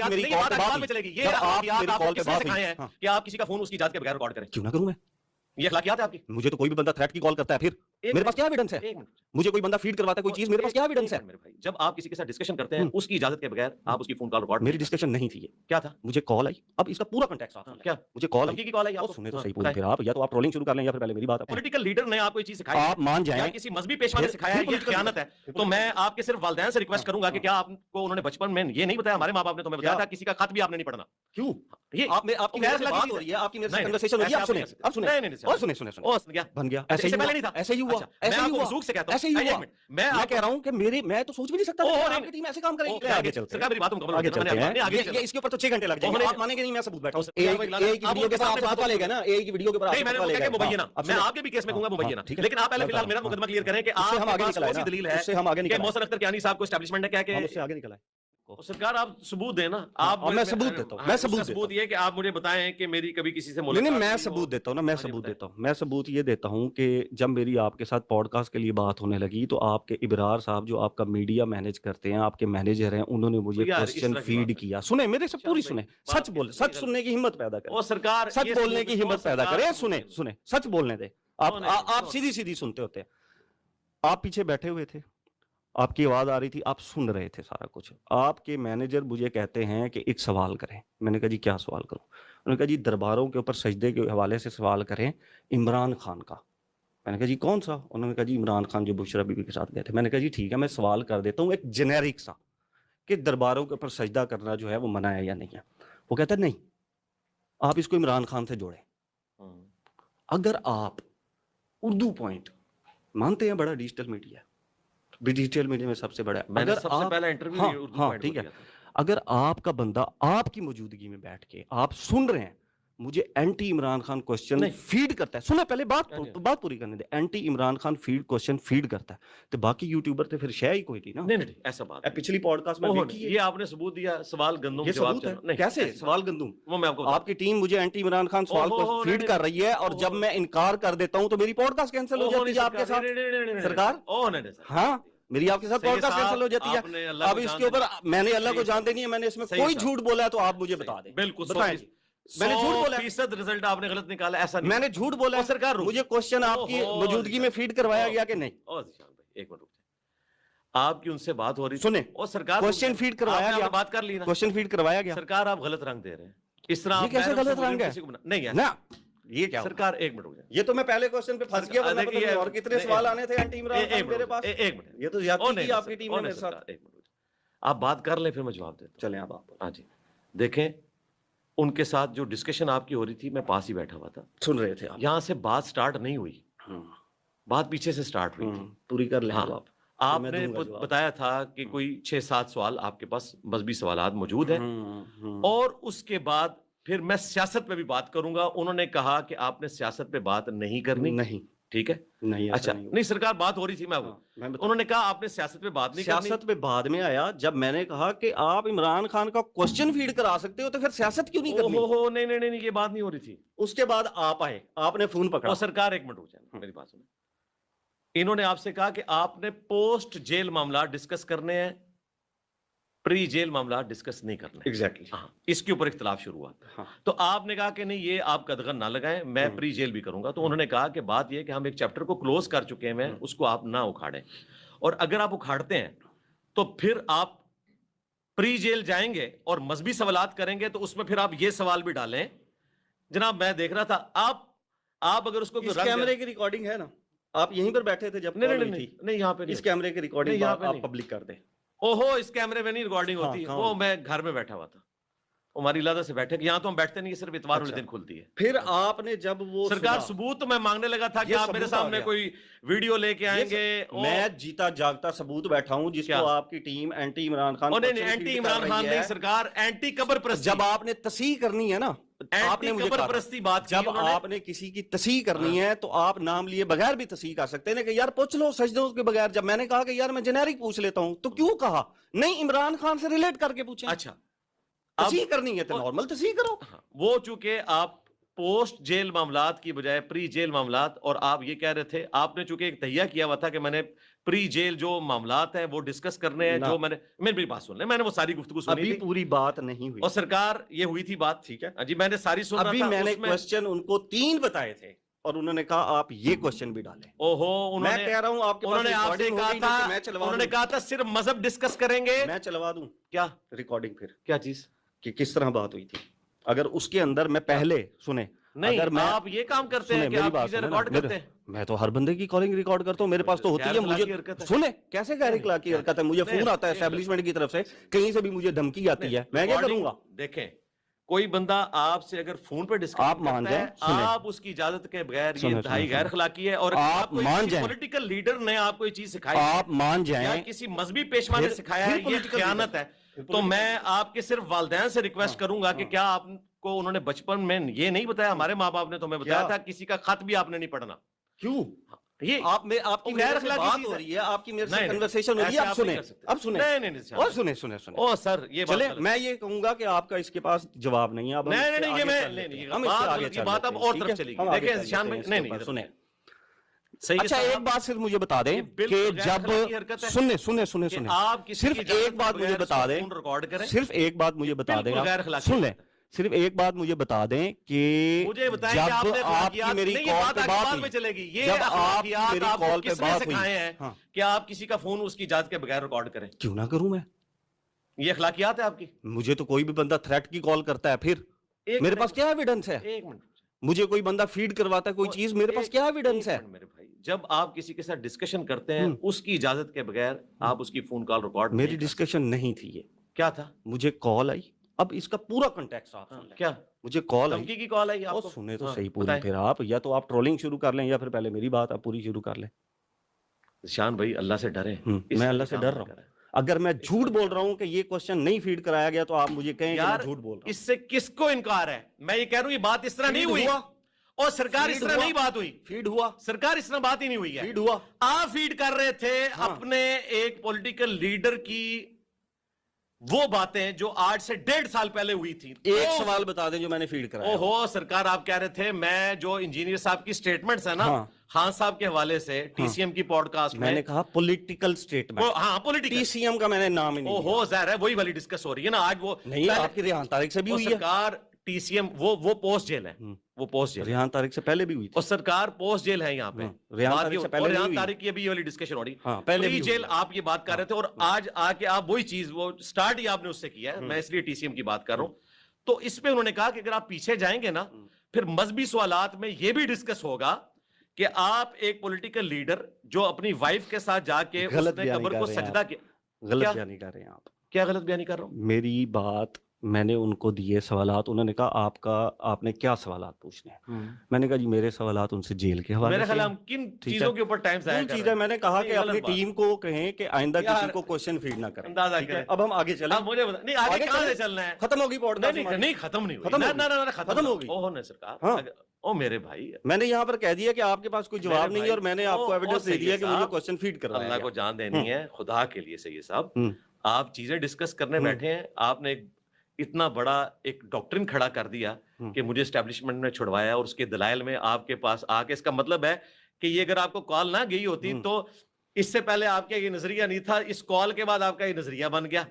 میری کال پہ بات چلے گی، یہ آپ کس نے سکھائے ہیں کہ آپ کسی کا فون اس کی اجازت کے بغیر ریکارڈ کریں؟ کیوں نہ کروں میں؟ یہ اخلاقیات ہے آپ کی؟ مجھے تو کوئی بھی بندہ تھریٹ کی کال کرتا ہے، پھر میرے پاس کیا ایویڈنس ہے؟ مجھے کوئی بندہ فیڈ کرواتا ہے کوئی چیز، میرے پاس کیا ایویڈنس ہے؟ جب آپ کسی کے ساتھ ڈسکشن کرتے ہیں اس کی اجازت کے بغیر آپ اس کی فون کال ریکارڈ، میری ڈسکشن نہیں تھی یہ، کیا تھا؟ مجھے کال آئی، اب اس کا پورا کنٹیکسٹ آپ کیا مجھے کال کی کال آئی؟ سنیں تو صحیح پورا، پھر آپ یا تو آپ ٹرولنگ شروع کر لیں یا پھر پہلے میری بات پولیٹیکل لیڈر نے آپ کو یہ چیز سکھائی، آپ مان جائیں، کسی مذہبی پیشوا نے سکھایا ہے یہ خیانت ہے، تو میں آپ کے صرف والدین سے ریکویسٹ کروں گا کہ کیا آپ کو انہوں نے بچپن میں یہ نہیں بتایا، ہمارے ماں باپ نے تمہیں بتایا تھا کسی کا خط بھی آپ نے نہیں پڑھنا؟ کیوں؟ یہ آپ کی میرے سے بات ہو رہی ہے، آپ کی میرے سے کنورسیشن ہو رہی ہے، آپ سنیں، اب سنیں، اور سنیں، بن گیا، ایسے ہی پہلے نہیں تھا، ایسے ہی ہوا، ایسے ہی ہوا، سے کہتا ہوں ایسے ہی ہوا، میں کہہ رہا ہوں کہ میں تو سوچ بھی نہیں سکتا کہ آپ کی ٹیم ایسے کام کرے گی۔ آگے چلتے ہیں، آگے چلتے ہیں، اس کے اوپر تو 6 گھنٹے لگ جائیں گے، آپ مانیں گے نہیں، میں ثبوت بیٹھا ہوں، اے آئی کی ویڈیو کے اوپر آپ فتویٰ لے گئے نا، اے آئی کی ویڈیو کے اوپر آپ فتویٰ لے گئے، مبینہ، میں آپ کے بھی کیس میں کہوں گا مبینہ، لیکن آپ پہلے فی الحال میرا مقدمہ کلیئر کریں کہ آپ کے پاس کون سی دلیل ہے کہ محسن اختر کیانی صاحب کو اسٹیبلشمنٹ نے کہا کہ اس سے آگے نکلا ہے؟ سرکار آپ ثبوت دیں نا، آپ میں ثبوت دیتا ہوں، میں ثبوت یہ کہ آپ مجھے بتائیں کہ میری کبھی کسی سے ملاقات نہیں، میں ثبوت دیتا ہوں نا، میں ثبوت دیتا ہوں، میں ثبوت یہ دیتا ہوں کہ جب میری آپ کے ساتھ پوڈ کاسٹ کے لیے بات ہونے لگی تو آپ کے ابرار صاحب جو آپ کا میڈیا مینیج کرتے ہیں، آپ کے مینیجر ہیں، انہوں نے مجھے کوسچن فیڈ کیا، سنیں میرے سے پوری سنیں، سچ بولیں، سچ سننے کی ہمت پیدا کریں، سرکار سچ بولنے کی ہمت پیدا کریں، سنیں سچ بولنے دیں، آپ سیدھی سیدھی سنتے ہوتے ہیں، آپ پیچھے بیٹھے ہوئے تھے، آپ کی آواز آ رہی تھی، آپ سن رہے تھے سارا کچھ، آپ کے مینیجر مجھے کہتے ہیں کہ ایک سوال کریں، میں نے کہا جی کیا سوال کروں؟ انہوں نے کہا جی درباروں کے اوپر سجدے کے حوالے سے سوال کریں عمران خان کا، میں نے کہا جی کون سا؟ انہوں نے کہا جی عمران خان جو بشرا بی بی کے ساتھ گئے تھے، میں نے کہا جی ٹھیک ہے، میں سوال کر دیتا ہوں ایک جنیرک سا کہ درباروں کے اوپر سجدہ کرنا جو ہے وہ منع ہے یا نہیں ہے؟ وہ کہتا ہے نہیں، آپ اس کو عمران خان سے جوڑیں۔ اگر آپ اردو پوائنٹ مانتے ہیں بڑا ڈیجیٹل میڈیا ہے، ڈیجیٹل میڈیا میں سب سے بڑا ہے، اگر سب سے پہلا انٹرویو ہاں ٹھیک ہے، اگر آپ کا بندہ آپ کی موجودگی میں بیٹھ کے آپ سن رہے ہیں مجھے anti Imran Khan question feed کرتا ہے، سنیں پہلے بات پوری کرنے دیں، anti Imran Khan question feed کرتا ہے تو باقی یوٹیوبر تو پھر شے ہی کوئی تھی نا، نہیں ایسا بات پچھلی پوڈ کاسٹ میں یہ آپ نے ثبوت دیا، سوال گندم یہ ثبوت ہے، کیسے سوال گندم؟ وہ میں آپ کو آپ کی ٹیم مجھے اینٹی عمران خان سوال کو فیڈ کر رہی ہے اور جب میں انکار کر دیتا ہوں تو میری پوڈ کاسٹ کینسل ہو جاتی ہے آپ کے ساتھ سرکار، ہاں میری آپ کے ساتھ پوڈ کاسٹ کینسل ہو جاتی ہے، اب اس کے اوپر میں نے اللہ کو جانتے نہیں ہے، میں نے اس میں کوئی جھوٹ بولا ہے تو آپ مجھے بتا دیں، بالکل بتائیں جی، میں نے جھوٹ بولا، فیصد رزلٹ آپ نے غلط نکالا، ایسا نہیں، میں نے جھوٹ بولا، سرکار مجھے کوسچن آپ کی موجودگی میں فیڈ کروایا گیا کہ نہیں؟ ایک منٹ آپ کی ان سے بات ہو رہی سنیں، اور سرکار کوسچن فیڈ کروایا گیا، بات کر لی نا، کوسچن فیڈ کروایا گیا، سرکار آپ غلط رنگ دے رہے ہیں اس طرح، یہ کیسے غلط رنگ ہے؟ نہیں ہے نا یہ کیا سرکار، ایک منٹ ہو جائے، یہ تو میں پہلے کوسچن پہ پھنس گیا، ورنہ پتہ نہیں اور کتنے سوال آنے تھے اینٹی عمران خان میرے پاس، ایک منٹ، یہ تو زیادتی کی آپ کی ٹیم نے میرے ساتھ، آپ بات کر لیں پھر میں جواب دیتا ہوں، چلیں اب آپ ہاں جی، دیکھیں ان کے ساتھ جو ڈسکشن آپ کی ہو رہی تھی میں پاس ہی بیٹھا ہوا تھا، سن رہے تھے، یہاں سے بات سٹارٹ نہیں ہوئی، بات پیچھے سے سٹارٹ ہوئی تھی، پوری کر لیں آپ نے بتایا تھا کہ کوئی 6-7 سوال آپ کے پاس مذہبی سوالات موجود ہیں، اور اس کے بعد پھر میں سیاست پہ بھی بات کروں گا، انہوں نے کہا کہ آپ نے سیاست پہ بات نہیں کرنی، نہیں ٹھیک ہے، نہیں اچھا نہیں سرکار بات ہو رہی تھی، میں انہوں نے کہا آپ نے سیاست پہ بات نہیں کرنی، سیاست پہ بعد میں آیا جب میں نے کہا کہ آپ عمران خان کا کوسچن فیڈ کرا سکتے ہو تو پھر سیاست کیوں نہیں کرنی؟ نہیں یہ بات نہیں ہو رہی تھی، اس کے بعد آپ آئے، آپ نے فون پکڑا، سرکار ایک منٹ ہو جائے میری بات سنیں، انہوں نے آپ سے کہا کہ آپ نے پوسٹ جیل معاملات ڈسکس کرنے ہیں، پری جیل معاملات ڈسکس نہیں کرنے، ایگزیکٹلی اس کے اوپر اختلاف شروع ہوا، تو آپ نے کہا کہ نہیں یہ آپ قدغن نہ لگائیں، میں پری جیل بھی کروں گا، تو انہوں نے کہا کہ بات یہ کہ ہم ایک چیپٹر کو کلوز کر چکے ہیں، اس کو آپ نہ اکھاڑیں، اور اگر آپ اکھاڑتے ہیں تو پھر آپ پری جیل جائیں گے اور مذہبی سوالات کریں گے تو اس میں پھر آپ یہ سوال بھی ڈالیں، جناب میں دیکھ رہا تھا آپ اگر اس کو کیمرے کی ریکارڈنگ ہے نا، آپ یہیں پر بیٹھے تھے جب نہیں یہاں پہ اس کیمرے کی ریکارڈنگ آپ پبلک کر دیں، اس کیمرے میں نہیں ریکارڈنگ ہوتی، وہ میں گھر میں بیٹھا ہوا تھا، ہماری علادہ سے بیٹھے، یہاں تو ہم بیٹھتے نہیں، صرف اتوار والے دن کھلتی ہے، پھر آپ نے جب وہ سرکار ثبوت تو میں مانگنے لگا تھا کہ آپ میرے سامنے کوئی ویڈیو لے کے آئیں گے، میں جیتا جاگتا ثبوت بیٹھا ہوں جس کو آپ کی ٹیم اینٹی عمران خان، نہیں اینٹی عمران خان نہیں سرکار، اینٹی قبر پرستی، جب آپ نے تصحیح کرنی ہے نا، آپ نے قبر پرستی بات جب آپ نے کسی کی تصحیح کرنی ہے تو آپ نام لیے بغیر بھی تصحیح کر سکتے ہیں کہ یار پوچھ لو سجدوں کے بغیر، جب میں نے کہا کہ یار میں جنیرک پوچھ لیتا ہوں تو کیوں کہا نہیں عمران خان سے ریلیٹ کر کے پوچھیں، اچھا تصحیح کرنی ہے تو نارمل تصحیح کرو، وہ چونکہ آپ پوسٹ جیل معاملات کی بجائے پری جیل معاملات، اور آپ یہ کہہ رہے تھے، آپ نے چونکہ ایک تہیہ کیا ہوا تھا کہ میں نے پری جیل جو معاملات ہیں وہ ڈسکس کرنے ہیں، جو میں نے میری بات سن لیں، میں نے وہ ساری گفتگو سنی تھی، پوری بات نہیں ہوئی اور سرکار یہ ہوئی تھی بات، ٹھیک ہے جی، میں نے ساری سن رہا تھا، میں نے کوسچن ان کو 3 بتائے تھے اور انہوں نے کہا آپ یہ کوسچن بھی ڈالیں. میں کہہ رہا ہوں آپ کے انہوں نے آپ سے کہا تھا، انہوں نے کہا تھا صرف مذہب ڈسکس کریں گے، میں چلوا دوں کیا ریکارڈنگ، پھر کیا چیز کہ کس طرح بات ہوئی تھی. اگر اس کے اندر میں پہلے سنیں، نہیں اگر میں آپ یہ کام کرتے ہیں کہ آپ چیزیں ریکارڈ کرتے ہیں، میں تو ہر بندے کی کالنگ ریکارڈ کرتا ہوں، میرے پاس تو ہوتی ہے. مجھے سنیں کیسے غیر اخلاقی حرکت ہے، مجھے فون آتا ہے اسٹیبلشمنٹ کی طرف سے، کہیں سے بھی مجھے دھمکی آتی ہے، میں کیا کروں گا. دیکھیں کوئی بندہ آپ سے اگر فون پہ ڈسکس آپ مان کرتا ہے، جائیں، آپ اس کی اجازت کے بغیر، یہ انتہائی غیر اخلاقی ہے، اور آپ مان جائیں، پولیٹیکل لیڈر نے آپ کو یہ چیز سکھائی، آپ مان جائیں، یا کسی مذہبی پیشوا نے سکھایا ہے، یہ خیانت ہے. تو میں آپ کے صرف والدین سے ریکویسٹ کروں گا کہ کیا آپ کو انہوں نے بچپن میں یہ نہیں بتایا، ہمارے ماں باپ نے تو ہمیں بتایا تھا کسی کا خط بھی آپ نے نہیں پڑھنا. کیوں؟ یہ آپ کی غیر اخلاقی بات ہو رہی ہے، آپ کی میرے سے کنورسیشن ہو رہی ہے، اب سنیں. او سر یہ چلیں میں یہ کہوں گا کہ آپ کا اس کے پاس جواب نہیں ہے. اب ہم یہ بات اب اور طرف چلی گئی. دیکھیں شان بھائی، نہیں سنیں. صحیح. اچھا ایک بات صرف مجھے بتا دیں کہ جب سنیں آپ صرف ایک بات مجھے بتا دیں، صرف ایک بات مجھے بتا دیں، سن لیں، صرف ایک بات مجھے بتا دیں کہ جب آپ کی میری کال پہ بات ہوئی، جب آپ کی میری کال پہ بات ہوئی کہ آپ کسی کا فون اس کی اجازت کے بغیر ریکارڈ کریں، کیوں نہ کروں میں؟ یہ اخلاقیات ہے آپ کی. مجھے تو کوئی بھی بندہ تھریٹ کی کال کرتا ہے، پھر میرے پاس کیا ایویڈنس ہے؟ ایک منٹ، مجھے کوئی بندہ فیڈ کرواتا ہے کوئی چیز، میرے پاس کیا ایویڈنس ہے؟ میرے بھائی جب آپ کسی کے ساتھ ڈسکشن کرتے ہیں اس کی اجازت کے بغیر آپ اس کی فون کال ریکارڈ، میری ڈسکشن نہیں تھی یہ. کیا تھا؟ مجھے کال آئی، اب اس کا پورا کنٹیکسٹ آپ سن لیں. کیا مجھے کال آئی؟ کی کال آئی آپ کو؟ سنیں تو صحیح پوری، پھر آپ یا تو آپ ٹرولنگ شروع کر لیں یا پھر پہلے میری بات آپ پوری شروع کر لیں. شان بھائی اللہ سے ڈریں. میں اللہ سے ڈر رہا ہوں. اگر میں جھوٹ بول رہا ہوں کہ یہ کوسچن نہیں فیڈ کرایا گیا تو آپ مجھے کہیں کہ میں جھوٹ بول رہا ہوں. اس سے کس کو انکار ہے؟ میں یہ کہہ رہا ہوں یہ بات اس طرح نہیں ہوئی، اور سرکار اس طرح نہیں بات ہوئی. فیڈ ہوا، سرکار اس طرح بات ہی نہیں ہوئی ہے. فیڈ ہوا، آپ فیڈ کر رہے تھے اپنے ایک پولیٹیکل لیڈر کی وہ باتیں جو آج سے 1.5 سال پہلے ہوئی تھی. ایک سوال بتا دیں جو میں نے فیڈ کرایا. اوہو سرکار آپ کہہ رہے تھے میں جو انجینئر صاحب کی سٹیٹمنٹس ہیں نا خان صاحب کے حوالے سے ٹی سی ایم کی پوڈ کاسٹ میں نے کہا پولیٹیکل سٹیٹمنٹ. ہاں پولیٹیکل، ٹی سی ایم کا میں نے نام ہی نہیں. اوہو ظاہر ہے وہی والی ڈسکس ہو رہی ہے نا آج. وہ نہیں آپ کی ریحان طارق سے بھی ہوئی ہے. سرکار ٹی سی ایم وہ پوسٹ جیل ہے، وہ پوسٹ جیل ریحان طارق سے پہلے بھی ہوئی تھی، اور سرکار پوسٹ جیل ہے یہاں پہ. ریحان طارق کی ابھی یہ والی ڈسکشن ہو رہی ہے، پہلے جیل آپ یہ بات کر رہے تھے، اور آج آ کے آپ وہی چیز وہ سٹارٹ ہی آپ نے اس سے کیا ہے. میں اس لیے ٹی سی ایم کی بات کر رہا ہوں. تو اس پہ انہوں نے کہا کہ اگر آپ پیچھے جائیں گے نا پھر مذہبی سوالات میں یہ بھی ڈسکس ہوگا کہ آپ ایک پولیٹیکل لیڈر جو اپنی وائف کے ساتھ جا کے اس نے قبر کو سجدہ کیا. غلط بیانی کر رہے ہیں آپ. کیا غلط بیانی کر رہا ہوں؟ میری بات میں نے ان کو دیے سوالات، انہوں نے کہا آپ نے کیا سوالات پوچھنے ہیں. میں نے کہا جی میرے سوالات ان سے جیل کے حوالے سے. میرے خیال ہم کن چیزوں کے اوپر ٹائم ضائع کر رہے ہیں. میں نے کہا کہ اپنی ٹیم کو کہیں کہ آئندہ کسی کو کوسچن فیڈ نہ کریں. اندازہ کریں. اب ہم آگے چلیں. مجھے نہیں آگے کہاں سے چلنا ہے؟ ختم ہوگی پوڈ کاسٹ؟ نہیں ختم نہیں ہوئی، ختم ہوگی. اوہ نہیں سرکار، او میرے بھائی میں نے یہاں پر کہہ دیا کہ آپ کے پاس کوئی جواب نہیں ہے اور میں نے آپ کو ایویڈنس دے دیا کہ مجھے کوسچن فیڈ کروایا. اللہ کو جان دینی ہے خدا کے لیے. سید صاحب آپ چیزیں ڈسکس کرنے بیٹھے ہیں، آپ نے اتنا بڑا ایک ڈاکٹرن کھڑا کر دیا کہ مجھے اسٹیبلشمنٹ میں چھڑوایا، اور اس کے دلائل میں آپ کے پاس آ کے، اس کا مطلب ہے کہ یہ اگر آپ کو کال نہ گئی ہوتی تو اس سے پہلے آپ کا یہ نظریہ نہیں تھا، اس کال کے بعد آپ کا یہ نظریہ بن گیا.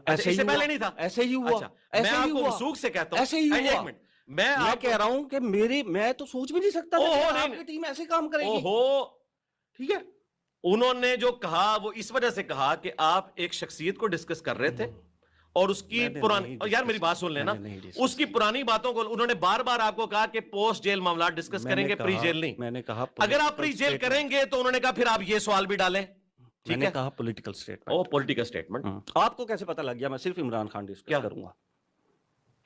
اس سے پہلے نہیں تھا، ایسے ہی ہوا. میں آپ کو وثوق سے کہتا ہوں، ایسے ہی ہوا. میں کہہ رہا ہوں کہ میں تو سوچ بھی نہیں سکتا کہ آپ کی ٹیم ایسے کام کرے گی. ٹھیک ہے، انہوں نے جو کہا وہ اس وجہ سے کہا کہ آپ ایک شخصیت کو ڈسکس کر رہے تھے، اور اس کی پرانی، یار میری بات سن لینا، اس کی پرانی باتوں کو انہوں نے بار بار آپ کو کہا کہ پوسٹ جیل معاملات ڈسکس کریں گے، پری جیل نہیں. میں نے کہا اگر آپ پری جیل کریں گے تو انہوں نے کہا پھر آپ یہ سوال بھی ڈالیں. میں نے کہا پولیٹیکل سٹیٹمنٹ. او پولیٹیکل سٹیٹمنٹ. آپ کو کیسے پتہ لگ گیا؟ میں صرف عمران خان ڈسکس کروں گا.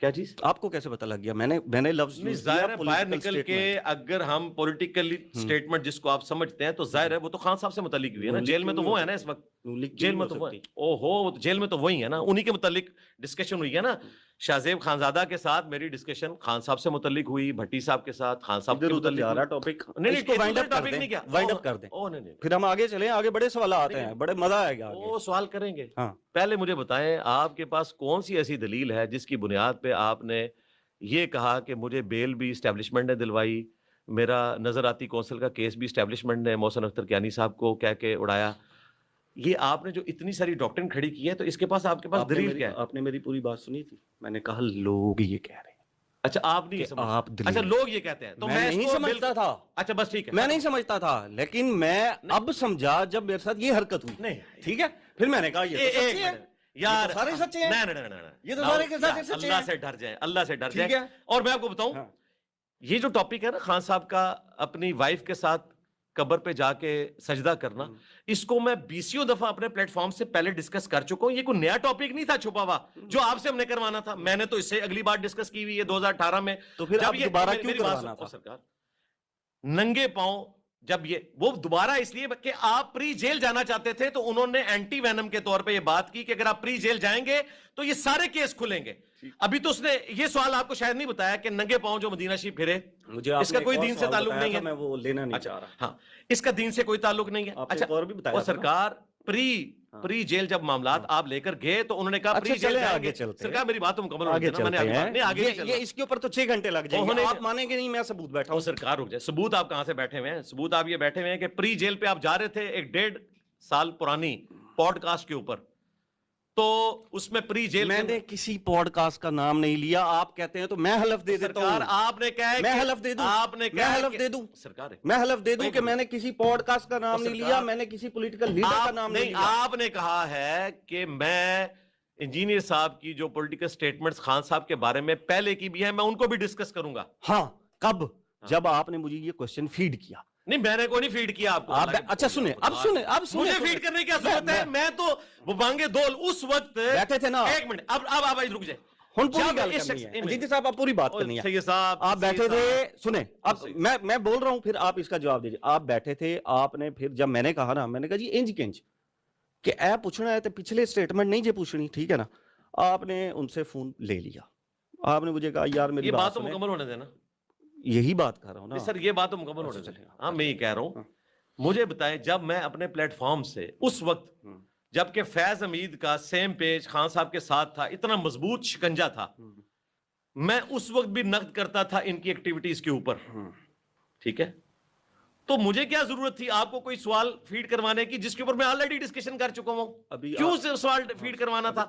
کیا چیز آپ کو کیسے پتہ لگ گیا؟ میں نے لفظ ظاہر ہے باہر نکل کے اگر ہم پولیٹیکل سٹیٹمنٹ جس کو آپ سمجھتے ہیں تو ظاہر ہے وہ تو خان صاحب سے متعلق ہوئی ہے نا. جیل میں تو وہ ہے نا اس وقت، جیل میں تو وہ جیل میں تو وہی ہے نا، انہی کے متعلق ڈسکشن ہوئی ہے نا. شاہزیب خانزادہ کے ساتھ میری ڈسکشن خان صاحب سے متعلق ہوئی، بھٹی صاحب کے ساتھ، خان صاحب کے متعلق ٹاپک. وائنڈ اپ کر دیں، پھر ہم آگے چلیں. آگے بڑے سوالات ہیں، بڑے مزہ آئے گا. وہ سوال کریں گے. پہلے مجھے بتائیں آپ کے پاس کون سی ایسی دلیل ہے جس کی بنیاد پہ آپ نے یہ کہا کہ مجھے بیل بھی اسٹیبلشمنٹ نے دلوائی, میرا نظر آتی کونسل کا کیس بھی اسٹیبلشمنٹ نے محسن اختر کیانی صاحب کو کہہ کے اڑایا. یہ آپ نے جو اتنی ساری ڈاکٹرن کھڑی کی ہے تو اس کے پاس آپ کے پاس دلیل کیا ہے؟ آپ نے میری پوری بات سنی تھی, میں نے کہا لوگ یہ کہہ رہے ہیں. اچھا آپ نہیں سمجھتے, اچھا لوگ یہ کہتے ہیں, تو میں نہیں سمجھتا تھا. اچھا بس ٹھیک ہے, میں نہیں سمجھتا تھا, لیکن میں اب سمجھا جب میرے ساتھ یہ حرکت ہوئی. نہیں ٹھیک ہے, پھر میں نے کہا یہ تو سچ ہے یار, سارے سچے ہیں, یہ تو سارے کے سارے سچے ہیں. اللہ سے ڈر جائیں, اللہ سے ڈر جائیں. اور میں آپ کو بتاؤں, یہ جو ٹاپک ہے نا خان صاحب کا اپنی وائف کے ساتھ قبر پہ جا کے سجدہ کرنا, اس کو میں 20 دفعہ اپنے پلیٹ فارم سے پہلے ڈسکس کر چکا ہوں. یہ کوئی نیا ٹاپک نہیں تھا چھپا ہوا جو آپ سے ہم نے کروانا تھا. میں نے تو اس سے اگلی بار ڈسکس کی ہوئی ہے 2018 میں. تو پھر جب یہ دوبارہ کیوں کروانا تھا سرکار ننگے پاؤں, جب یہ وہ دوبارہ اس لیے کہ آپ پری جیل جانا چاہتے تھے تو انہوں نے اینٹی وینم کے طور پہ یہ بات کی کہ اگر آپ پری جیل جائیں گے تو یہ سارے کیس کھلیں گے. ابھی تو اس نے یہ سوال آپ کو شاید نہیں بتایا کہ ننگے پاؤں جو مدینہ شریف پھرے, اس کا کوئی دین سے تعلق نہیں ہے. میں وہ لینا نہیں چاہ رہا. ہاں, اس کا دین سے کوئی تعلق نہیں ہے. اچھا وہ سرکار پری جیل جب معاملات آپ لے کر گئے تو انہوں نے کہا پری جیل جائیں گے. سرکار میری بات مکمل ہو گئی, اس کے اوپر تو 6 گھنٹے لگ جائیں گے, آپ مانیں گے نہیں, میں ثبوت بیٹھا ہوں. سرکار رک جائے, ثبوت آپ کہاں سے بیٹھے ہوئے ہیں؟ ثبوت آپ یہ بیٹھے ہوئے ہیں کہ پری جیل پہ آپ جا رہے تھے ایک 1.5 سال پرانی پوڈ کاسٹ کے اوپر, تو اس میں پری جیل میں نے کسی پوڈ کاسٹ کا نام نہیں لیا. آپ کہتے ہیں تو میں حلف دے دیتا ہوں. آپ نے کہا میں حلف دے دوں, آپ نے میں حلف دے دوں, سرکار میں حلف دے دوں کہ میں نے کسی پوڈ کاسٹ کا نام نہیں لیا, میں نے کسی پولیٹیکل لیڈر کا نام نہیں لیا. آپ نے کہا ہے کہ میں انجینئر صاحب کی جو پولیٹیکل سٹیٹمنٹس خان صاحب کے بارے میں پہلے کی بھی ہیں میں ان کو بھی ڈسکس کروں گا. ہاں کب؟ جب آپ نے مجھے یہ کوشچن فیڈ کیا. نہیں میں نے کوئی نہیں فیڈ کیا آپ کو. اچھا سنیں, اب سنیں, مجھے فیڈ کرنے کی کیا ضرورت ہے؟ میں تو وہ بانگے دول اس وقت بیٹھے تھے نا. ایک منٹ, اب رک جائے, جی صاحب آپ پوری بات کرنی ہے. آپ بیٹھے تھے, سنیں اب میں بول رہا ہوں, پھر آپ اس کا جواب دیجیے. آپ بیٹھے تھے, آپ نے پھر جب میں نے کہا نا, میں نے کہا جی انج کنج کہ اے پوچھنا ہے تو پچھلے سٹیٹمنٹ نہیں جی پوچھنی, ٹھیک ہے نا. آپ نے ان سے فون لے لیا, آپ نے مجھے کہا یار میری بات تو مکمل ہونے دینا. یہی بات کر رہا ہوں نا سر, یہ بات تو مکمل ہونے دینا. ہاں میں یہ کہہ رہا ہوں, مجھے بتائیں جب میں اپنے پلیٹ فارم سے اس وقت جبکہ فیض حمید کا سیم پیج خان صاحب کے ساتھ تھا, اتنا مضبوط شکنجا تھا, میں اس وقت بھی نقد کرتا تھا ان کی ایکٹیویٹیز کے اوپر, ٹھیک ہے. تو مجھے کیا ضرورت تھی آپ کو کوئی سوال فیڈ کروانے کی جس کے اوپر میں آلریڈی ڈسکشن کر چکا ہوں؟ کیوں سے سوال فیڈ کروانا تھا؟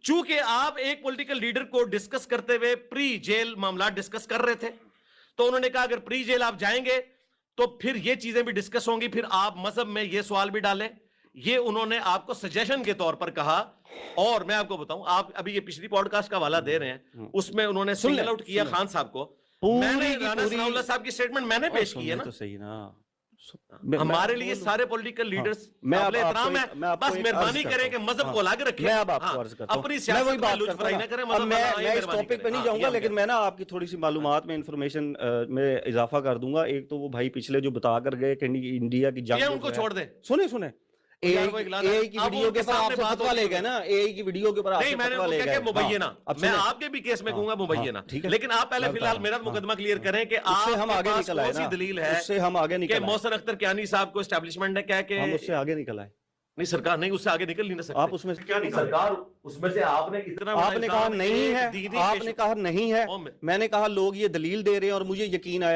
چونکہ آپ ایک پولیٹیکل لیڈر کو ڈسکس کرتے ہوئے پری جیل معاملات ڈسکس کر رہے تھے, تو انہوں نے کہا اگر پری جیل آپ جائیں گے تو پھر یہ چیزیں بھی ڈسکس ہوں گی, پھر آپ مذہب میں یہ سوال بھی ڈالیں. یہ انہوں نے آپ کو سجیشن کے طور پر کہا. اور میں آپ کو بتاؤں, آپ ابھی یہ پچھلی پوڈ کاسٹ کا حوالہ دے رہے ہیں, اس میں انہوں نے سنگل آؤٹ کیا خان صاحب کو. میں نے رانا ثناء اللہ صاحب کی سٹیٹمنٹ میں نے پیش کی ہے نا. ہمارے لیے سارے پولیٹیکل لیڈرز قابل احترام ہیں, بس مہربانی کریں کہ مذہب کو الگ رکھیں. میں اب آپ کو عرض کرتا ہوں, اپنی سیاست میں لچ فرائی نہ کریں. میں اس ٹاپک پہ نہیں جاؤں گا, لیکن میں نا آپ کی تھوڑی سی معلومات میں انفارمیشن میں اضافہ کر دوں گا. ایک تو وہ بھائی پچھلے جو بتا کر گئے کہ انڈیا کی جنگ, ان کو چھوڑ دیں. سنیں اے آئی کی ویڈیو کے اوپر آپ سے فتویٰ لے گئے نا, اے آئی کی ویڈیو کے اوپر آپ سے فتویٰ لے گئے. مبینہ, میں آپ کے بھی کیس میں کہوں گا مبینہ, لیکن آپ پہلے فی الحال میرا مقدمہ کلیئر کریں کہ آپ کے پاس کون سی دلیل ہے کہ محسن اختر کیانی صاحب کو اسٹیبلشمنٹ نے کہا کہ ہم اس سے آگے نکل آئے. نہیں سرکار, نہیں اس سے آگے نکل نہیں نہ سکتے. آپ اس میں سے کیا نہیں سرکار, اس میں سے آپ نے اتنا, آپ نے کہا نہیں ہے, آپ نے کہا نہیں ہے, میں نے کہا لوگ یہ دلیل دے رہے ہیں اور مجھے یقین آیا